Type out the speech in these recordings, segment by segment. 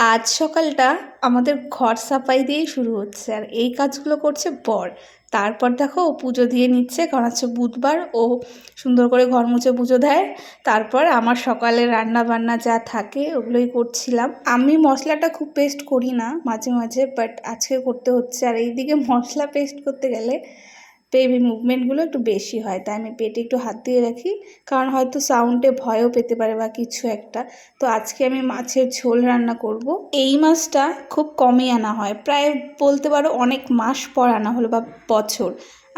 আজ সকালটা আমাদের ঘর সাফাই দিয়েই শুরু হচ্ছে, আর এই কাজগুলো করছে বর। তারপর দেখো ও পুজো দিয়ে নিচ্ছে, কারণ হচ্ছে বুধবার, ও সুন্দর করে ঘর মুছে পুজো দেয়। তারপর আমার সকালে রান্না বান্না যা থাকে ওগুলোই করছিলাম। আমি মশলাটা খুব পেস্ট করি না মাঝে মাঝে, বাট আজকে করতে হচ্ছে। আর এইদিকে মশলা পেস্ট করতে গেলে বেবি মুভমেন্টগুলো একটু বেশি হয়, তাই আমি পেটে একটু হাত দিয়ে রাখি, কারণ হয়তো সাউন্ডে ভয়ও পেতে পারে বা কিছু একটা। তো আজকে আমি মাছের ঝোল রান্না করব। এই মাছটা খুব কমই আনা হয়, প্রায় বলতে পারো অনেক মাস পর আনা হলো বা বছর।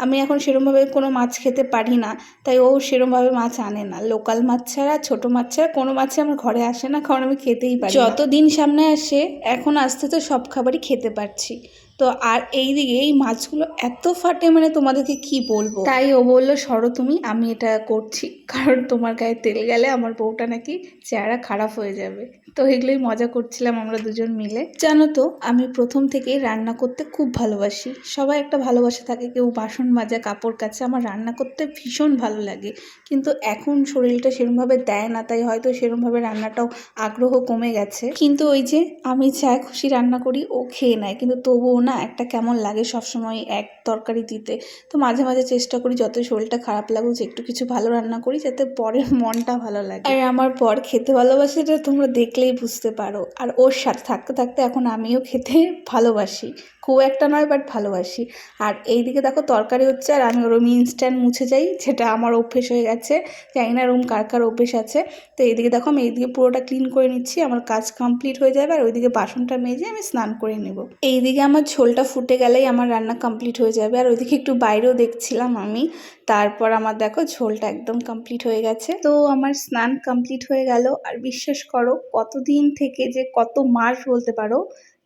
আমি এখন সেরমভাবে কোনো মাছ খেতে পারি না, তাই ও সেরমভাবে মাছ আনে না। লোকাল মাছ ছাড়া, ছোটো মাছ ছাড়া কোনো মাছই আমার ঘরে আসে না, কারণ আমি খেতেই পারি। যত দিন সামনে আসে এখন আস্তে তো সব খাবারই খেতে পারছি। তো আর এইদিকে এই মাছগুলো এত ফাটে, মানে তোমাদেরকে কি বলবো। তাই ও বললো সরো তুমি, আমি এটা করছি, কারণ তোমার গায়ে তেল গেলে আমার বউটা নাকি চেহারা খারাপ হয়ে যাবে। তো এগুলোই মজা করছিলাম আমরা দুজন মিলে। জানো তো, আমি প্রথম থেকেই রান্না করতে খুব ভালোবাসি। সবাই একটা ভালোবাসা থাকে, কেউ বাসন মাজা, কাপড় কাচা, আমার রান্না করতে ভীষণ ভালো লাগে। কিন্তু এখন শরীরটা সেরমভাবে দেয় না, তাই হয়তো সেরমভাবে রান্নাটাও আগ্রহ কমে গেছে। কিন্তু ওই যে আমি যা খুশি রান্না করি ও খেয়ে নেয়, কিন্তু তবুও না একটা কেমন লাগে সবসময় এক তরকারি দিতে। তো মাঝে মাঝে চেষ্টা করি যত শরীরটা খারাপ লাগুক যে একটু কিছু ভালো রান্না করি, যাতে পরের মনটা ভালো লাগে। আর আমার পর খেতে ভালোবাসে, এটা তোমরা দেখলেই বুঝতে পারো। আর ওর সাথে থাকতে থাকতে এখন আমিও খেতে ভালোবাসি, খুব একটা নয় বাট ভালোবাসি। আর এইদিকে দেখো তরকারি হচ্ছে, আর আমি ওরম ইনস্ট্যান্ট মুছে যাই, যেটা আমার অভ্যেস হয়ে গেছে। জানি না রুম কার কার অভ্যেস আছে। তো এইদিকে দেখো আমি এইদিকে পুরোটা ক্লিন করে নিচ্ছি, আমার কাজ কমপ্লিট হয়ে যাবে। আর ওইদিকে বাসনটা মেজে আমি স্নান করে নেব। এইদিকে আমার ঝোলটা ফুটে গেলেই আমার রান্না কমপ্লিট হয়ে যাবে। আর ওইদিকে একটু বাইরেও দেখছিলাম আমি। তারপর আমার দেখো ঝোলটা একদম কমপ্লিট হয়ে গেছে। তো আমার স্নান কমপ্লিট হয়ে গেল। আর বিশ্বাস করো, কতদিন থেকে যে কত মাস বলতে পারো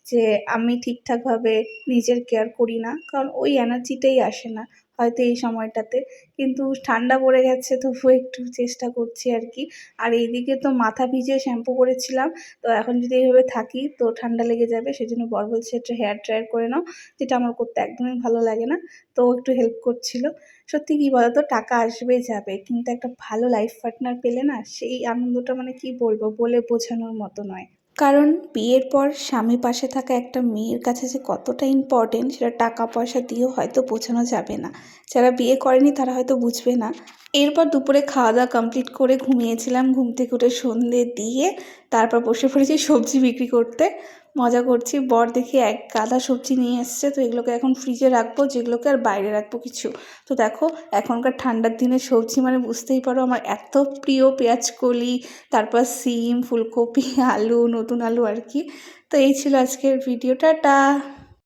যে আমি ঠিকঠাকভাবে নিজের কেয়ার করি না, কারণ ওই এনার্জিটাই আসে না হয়তো এই সময়টাতে। কিন্তু ঠান্ডা পড়ে গেছে, তবুও একটু চেষ্টা করছি আর কি। আর এইদিকে তো মাথা ভিজিয়ে শ্যাম্পু করেছিলাম, তো এখন যদি এইভাবে থাকি তো ঠান্ডা লেগে যাবে। সেজন্য বর বলছে একটু হেয়ার ড্রায়ার করে নাও, যেটা আমার করতে একদমই ভালো লাগে না। তো একটু হেল্প করছিল। সত্যি কি বলতো, টাকা আসবে যাবে, কিন্তু একটা ভালো লাইফ পার্টনার পেলে না, সেই আনন্দটা মানে কি বলবো, বলে বোঝানোর মতো নয়। কারণ বিয়ের পর স্বামী পাশে থাকা একটা মেয়ের কাছে যে কতটা ইম্পর্টেন্ট, সেটা টাকা পয়সা দিয়েও হয়তো বোঝানো যাবে না। যারা বিয়ে করেনি তারা হয়তো বুঝবে না। এরপর দুপুরে খাওয়া দাওয়া কমপ্লিট করে ঘুমিয়েছিলাম। ঘুম থেকে উঠে সন্ধে দিয়ে তারপর বসে পড়েছি সবজি বিক্রি করতে। মজা করছি। বর দেখি এক গাদা সবজি নিয়ে এসছে, তো এগুলোকে এখন ফ্রিজে রাখবো, যেগুলোকে আর বাইরে রাখবো কিছু। তো দেখো এখনকার ঠান্ডার দিনে সবজি মানে বুঝতেই পারো আমার এত প্রিয়। পেঁয়াজকলি, তারপর সিম, ফুলকপি, আলু, নতুন আলু আর কি। তো এই ছিল আজকের ভিডিও। টাটা।